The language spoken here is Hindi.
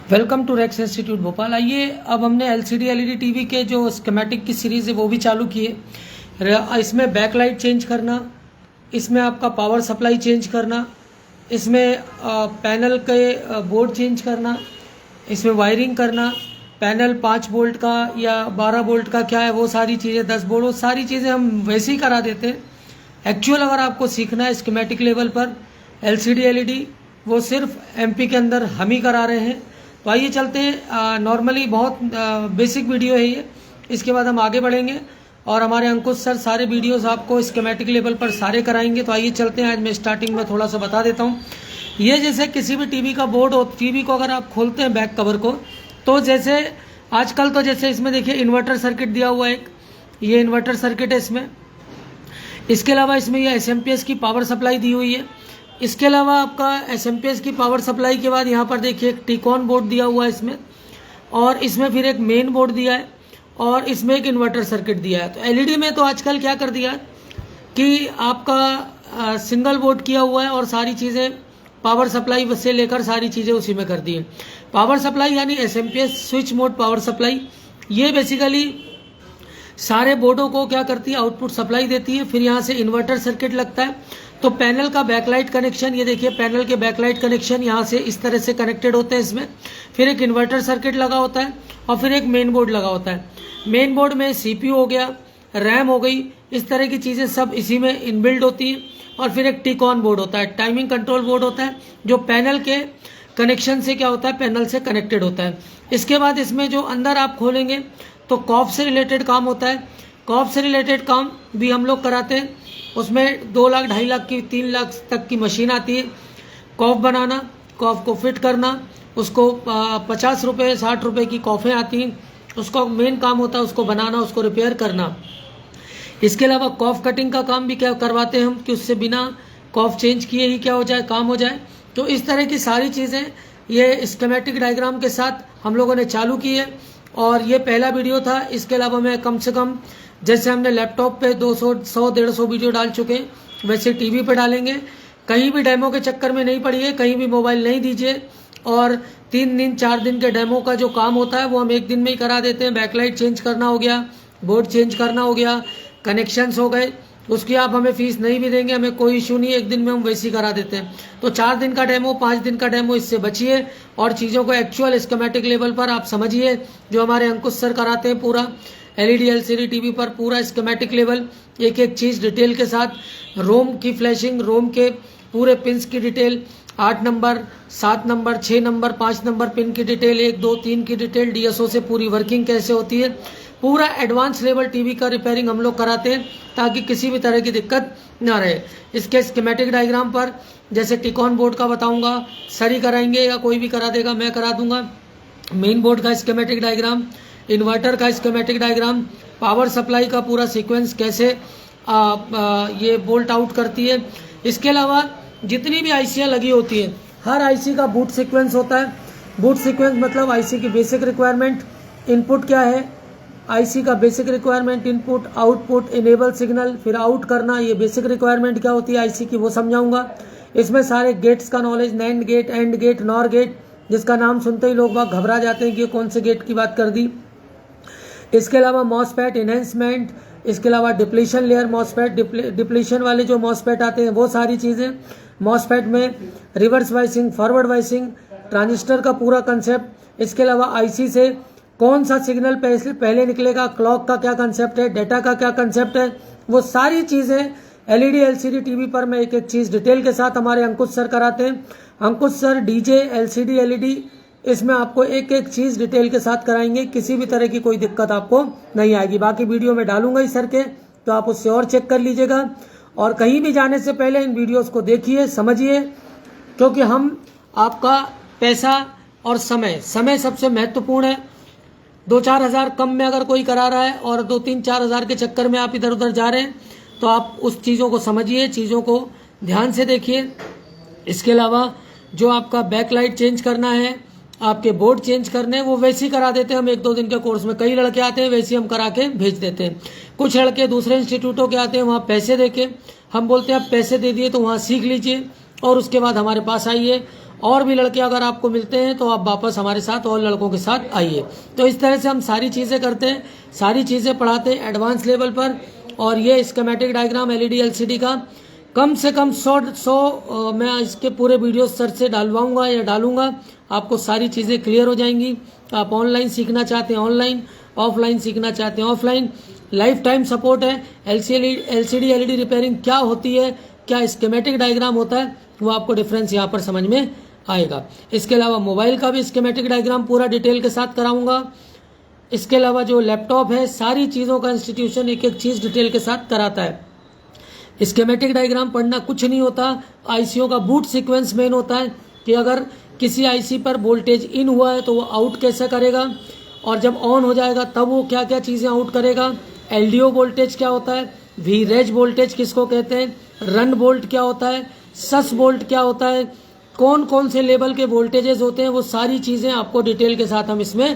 Welcome to Rex institute Bhopal. आइए अब हमने एलसीडी एलईडी टीवी के जो स्कीमेटिक की सीरीज़ है वो भी चालू की है। इसमें बैकलाइट चेंज करना, इसमें आपका पावर सप्लाई चेंज करना, इसमें पैनल के बोर्ड चेंज करना, इसमें वायरिंग करना, पैनल 5 वोल्ट का या 12 वोल्ट का क्या है वो सारी चीज़ें, 10 वोल्ट, वो सारी चीज़ें हम वैसे ही करा देते हैं। एक्चुअल अगर आपको सीखना है स्कीमेटिक लेवल पर एलसीडी एलईडी, वो सिर्फ एमपी के अंदर हम ही करा रहे हैं। तो आइए चलते हैं। नॉर्मली बहुत बेसिक वीडियो है ये, इसके बाद हम आगे बढ़ेंगे और हमारे अंकुश सर सारे वीडियोस आपको स्कीमेटिक लेवल पर सारे कराएंगे। तो आइए चलते हैं। आज मैं स्टार्टिंग में थोड़ा सा बता देता हूँ। ये जैसे किसी भी टीवी का बोर्ड हो, टीवी को अगर आप खोलते हैं बैक कवर को, तो जैसे आजकल तो जैसे इसमें देखिए इन्वर्टर सर्किट दिया हुआ है, एक ये इन्वर्टर सर्किट है इसमें। इसके अलावा इसमें ये एसएमपीएस की पावर सप्लाई दी हुई है। इसके अलावा आपका एसएमपीएस की पावर सप्लाई के बाद यहाँ पर देखिए एक टिकॉन बोर्ड दिया हुआ है इसमें, और इसमें फिर एक मेन बोर्ड दिया है, और इसमें एक इन्वर्टर सर्किट दिया है। तो एलईडी में तो आजकल क्या कर दिया कि आपका सिंगल बोर्ड किया हुआ है और सारी चीज़ें पावर सप्लाई से लेकर सारी चीज़ें उसी में कर दी है। पावर सप्लाई यानी SMPS switch mode power supply, ये बेसिकली सारे बोर्डों को क्या करती है, आउटपुट सप्लाई देती है। फिर यहाँ से इन्वर्टर सर्किट लगता है, तो पैनल का बैकलाइट कनेक्शन, ये देखिए पैनल के बैकलाइट कनेक्शन यहाँ से इस तरह से कनेक्टेड होते हैं इसमें। फिर एक इन्वर्टर सर्किट लगा होता है और फिर एक मेन बोर्ड लगा होता है। मेन बोर्ड में सीपीयू हो गया, रैम हो गई, इस तरह की चीज़ें सब इसी में इनबिल्ड होती हैं। और फिर एक टिकॉन बोर्ड होता है, टाइमिंग कंट्रोल बोर्ड होता है, जो पैनल के कनेक्शन से क्या होता है, पैनल से कनेक्टेड होता है। इसके बाद इसमें जो अंदर आप खोलेंगे तो कॉफ से रिलेटेड काम होता है। कॉफ से रिलेटेड काम भी हम लोग कराते हैं। उसमें 2 लाख 2.5 लाख की 3 लाख तक की मशीन आती है। कॉफ बनाना, कॉफ को फिट करना, उसको 50 रुपये 60 रुपये की कॉफें आती हैं, उसका मेन काम होता है उसको बनाना, उसको रिपेयर करना। इसके अलावा कॉफ कटिंग का काम भी क्या करवाते हैं हम, कि उससे बिना कॉफ चेंज किए ही क्या हो जाए, काम हो जाए। तो इस तरह की सारी चीज़ें ये स्कीमेटिक डायग्राम के साथ हम लोगों ने चालू की है, और ये पहला वीडियो था। इसके अलावा मैं कम से कम, जैसे हमने लैपटॉप पे 100-150 वीडियो डाल चुके हैं, वैसे टीवी पे डालेंगे। कहीं भी डेमो के चक्कर में नहीं पड़िए, कहीं भी मोबाइल नहीं दीजिए। और 3 दिन 4 दिन के डेमो का जो काम होता है वो हम 1 दिन में ही करा देते हैं। बैकलाइट चेंज करना हो गया, बोर्ड चेंज करना हो गया, कनेक्शंस हो गए, उसकी आप हमें फीस नहीं भी देंगे, हमें कोई इशू नहीं है, 1 दिन में हम वैसे ही करा देते हैं। तो 4 दिन का डेमो, 5 दिन का डेमो, इससे बचिए और चीज़ों को एक्चुअल स्कीमेटिक लेवल पर आप समझिए, जो हमारे अंकुश सर कराते हैं। पूरा एलईडी एलसीडी टीवी पर पूरा स्कीमेटिक लेवल, एक एक चीज़ डिटेल के साथ, रोम की फ्लैशिंग, रोम के पूरे पिंस की detail, 8 number 7 number 6 number 5 number pin की डिटेल, 1 2 3 की डिटेल, डीएसओ से पूरी वर्किंग कैसे होती है, पूरा एडवांस लेवल टीवी का रिपेयरिंग हम लोग कराते हैं, ताकि किसी भी तरह की दिक्कत ना रहे। इसके स्कीमेटिक डायग्राम पर जैसे टिकॉन बोर्ड का बताऊंगा, सर ही कराएंगे या कोई भी करा देगा, मैं करा दूंगा। मेन बोर्ड का स्कीमेटिक डायग्राम, इन्वर्टर का स्कीमेटिक डायग्राम, पावर सप्लाई का पूरा सीक्वेंस कैसे ये बोल्ट आउट करती है। इसके अलावा जितनी भी आईसियाँ लगी होती हैं, हर आईसी का बूट सीक्वेंस होता है। बूट सीक्वेंस मतलब आईसी की बेसिक रिक्वायरमेंट, इनपुट क्या है आईसी का, basic requirement, input, output, enable signal, फिर आउट करना, ये बेसिक रिक्वायरमेंट क्या होती है आईसी की, वो समझाऊंगा। इसमें सारे गेट्स का knowledge, NAND gate, AND gate, NOR gate, जिसका नाम सुनते ही लोग बाग घबरा जाते हैं कि कौन से गेट की बात कर दी। इसके अलावा मॉसफेट इनहेंसमेंट, इसके अलावा डिप्लीशन लेयर मॉसफेट, डिप्लीशन वाले जो मॉसफेट आते हैं वो सारी चीज़ें। मॉसफेट में रिवर्स वाइसिंग, फॉरवर्ड वाइसिंग, ट्रांजिस्टर का पूरा कंसेप्ट। इसके अलावा आईसी से कौन सा सिग्नल पहले निकलेगा, क्लॉक का क्या कंसेप्ट है, डेटा का क्या कंसेप्ट है, वो सारी चीज़ें एलईडी एलसीडी टीवी पर मैं एक एक चीज़ डिटेल के साथ हमारे अंकुश सर कराते हैं। अंकुश सर डीजे एलसीडी एलईडी, इसमें आपको एक एक चीज़ डिटेल के साथ कराएंगे, किसी भी तरह की कोई दिक्कत आपको नहीं आएगी। बाकी वीडियो में डालूंगा ही सर के, तो आप उससे और चेक कर लीजिएगा। और कहीं भी जाने से पहले इन वीडियोस को देखिए, समझिए, क्योंकि हम आपका पैसा और समय सबसे महत्वपूर्ण है। 2-4 हज़ार कम में अगर कोई करा रहा है और 2-3-4 हज़ार के चक्कर में आप इधर उधर जा रहे हैं, तो आप उस चीज़ों को समझिए, चीज़ों को ध्यान से देखिए। इसके अलावा जो आपका बैकलाइट चेंज करना है, आपके बोर्ड चेंज करने, वो वैसे ही करा देते हैं हम 1-2 दिन के कोर्स में। कई लड़के आते हैं वैसे ही हम करा के भेज देते हैं। कुछ लड़के दूसरे इंस्टीट्यूटों के आते हैं, वहाँ पैसे दे के हम बोलते हैं आप पैसे दे दिए तो वहाँ सीख लीजिए और उसके बाद हमारे पास आइए और भी लड़के अगर आपको मिलते हैं तो आप वापस हमारे साथ और लड़कों के साथ आइए। तो इस तरह से हम सारी चीज़ें करते हैं, सारी चीज़ें पढ़ाते हैं एडवांस लेवल पर। और ये स्कीमेटिक डायग्राम एलईडी एलसीडी का कम से कम 100 मैं इसके पूरे वीडियो सर से डालवाऊंगा या डालूंगा, आपको सारी चीज़ें क्लियर हो जाएंगी। आप ऑनलाइन सीखना चाहते हैं ऑनलाइन, ऑफलाइन सीखना चाहते हैं ऑफलाइन, लाइफ टाइम सपोर्ट है। एलसीडी एलईडी रिपेयरिंग क्या होती है, क्या स्कीमेटिक डायग्राम होता है, वो आपको डिफरेंस यहाँ पर समझ में आएगा। इसके अलावा मोबाइल का भी स्कीमेटिक डायग्राम पूरा डिटेल के साथ कराऊंगा। इसके अलावा जो लैपटॉप है, सारी चीज़ों का इंस्टीट्यूशन एक एक चीज़ डिटेल के साथ कराता है। स्कीमेटिक डायग्राम पढ़ना कुछ नहीं होता, आईसीओ का बूट सीक्वेंस मेन होता है कि अगर किसी आईसी पर वोल्टेज इन हुआ है तो वो आउट कैसे करेगा, और जब ऑन हो जाएगा तब वो क्या क्या चीज़ें आउट करेगा। एलडीओ वोल्टेज क्या होता है, वीरेज वोल्टेज किसको कहते हैं, रन बोल्ट क्या होता है, सस बोल्ट क्या होता है, कौन कौन से लेवल के वोल्टेजेस होते हैं, वो सारी चीज़ें आपको डिटेल के साथ हम इसमें